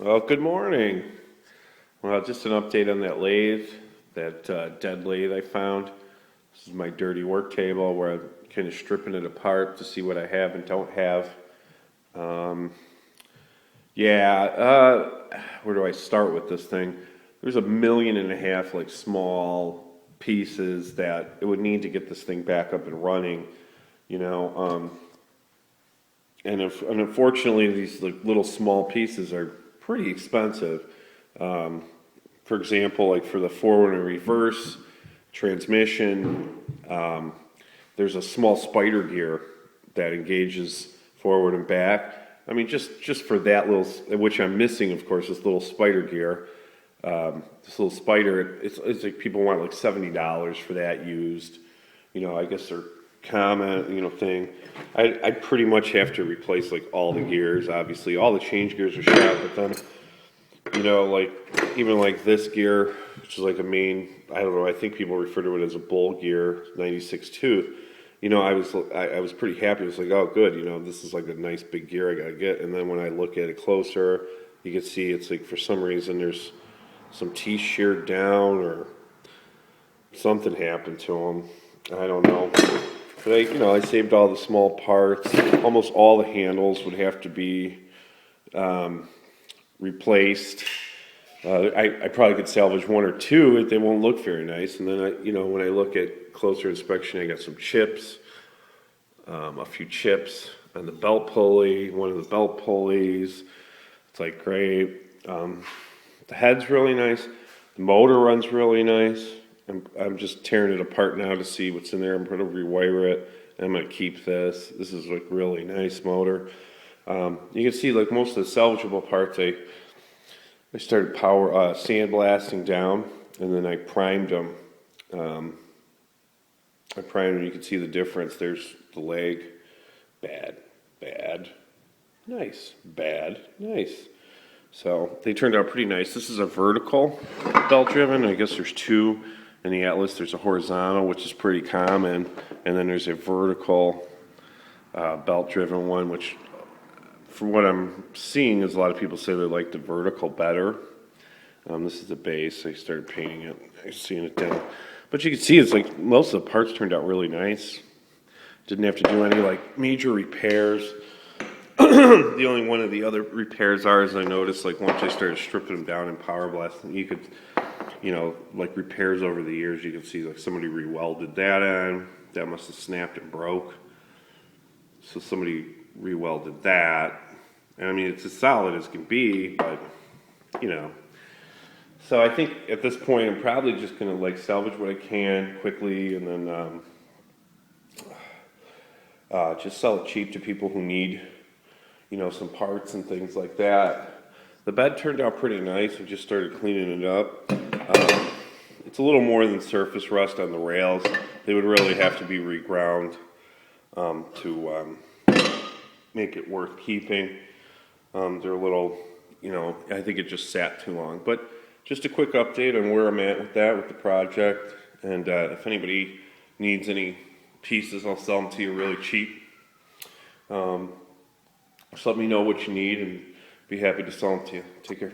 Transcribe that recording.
Well, good morning. Well, just an update on that lathe, that dead lathe I found. This is my dirty work table where I'm kind of stripping it apart to see what I have and don't have. Um, yeah, where do I start with this thing? There's 1.5 million like small pieces that it would need to get this thing back up and running, you know. And unfortunately, these like little small pieces are pretty expensive. Um, for example, like for the forward and reverse transmission, um, there's a small spider gear that engages forward and back. I mean, just for that little, which I'm missing, of course, this little spider gear. This little spider, it's like people want like $70 for that used. I guess they're common, thing. I'd pretty much have to replace like all the gears. Obviously, all the change gears are shot, but then like even like this gear, which is like a main, I don't know, I think people refer to it as a bull gear, 96 tooth. I was pretty happy. I was like, oh, good, this is like a nice big gear I gotta get. And then when I look at it closer, you can see it's like for some reason there's some teeth sheared down or something happened to them. I don't know. But I saved all the small parts. Almost all the handles would have to be replaced. I probably could salvage one or two. They won't look very nice. And then when I look at closer inspection, I got some chips, a few chips on the belt pulley, one of the belt pulleys. It's like great. The head's really nice. The motor runs really nice. I'm just tearing it apart now to see what's in there. I'm going to rewire it. And I'm going to keep this. This is like really nice motor. You can see like most of the salvageable parts, I started sandblasting down, and then I primed them. You can see the difference. There's the leg, bad, nice, bad, nice. So they turned out pretty nice. This is a vertical belt driven. I guess there's two in the Atlas. There's a horizontal, which is pretty common, and then there's a vertical belt driven one, which from what I'm seeing is a lot of people say they like the vertical better. This is the base. I started painting it. I'm seeing it down. But you can see it's like most of the parts turned out really nice. Didn't have to do any like major repairs. The only one of the other repairs is I noticed like once I started stripping them down and power blasting, you could, like repairs over the years, you can see like somebody re-welded that in. That must have snapped and broke. So somebody re-welded that. And I mean, it's as solid as can be, but, So I think at this point, I'm probably just going to like salvage what I can quickly and then just sell it cheap to people who need, some parts and things like that. The bed turned out pretty nice. I just started cleaning it up. It's a little more than surface rust on the rails. They would really have to be reground to make it worth keeping. They're a little, I think it just sat too long. But just a quick update on where I'm at with that, with the project. And if anybody needs any pieces, I'll sell them to you really cheap. Just let me know what you need and be happy to sell them to you. Take care.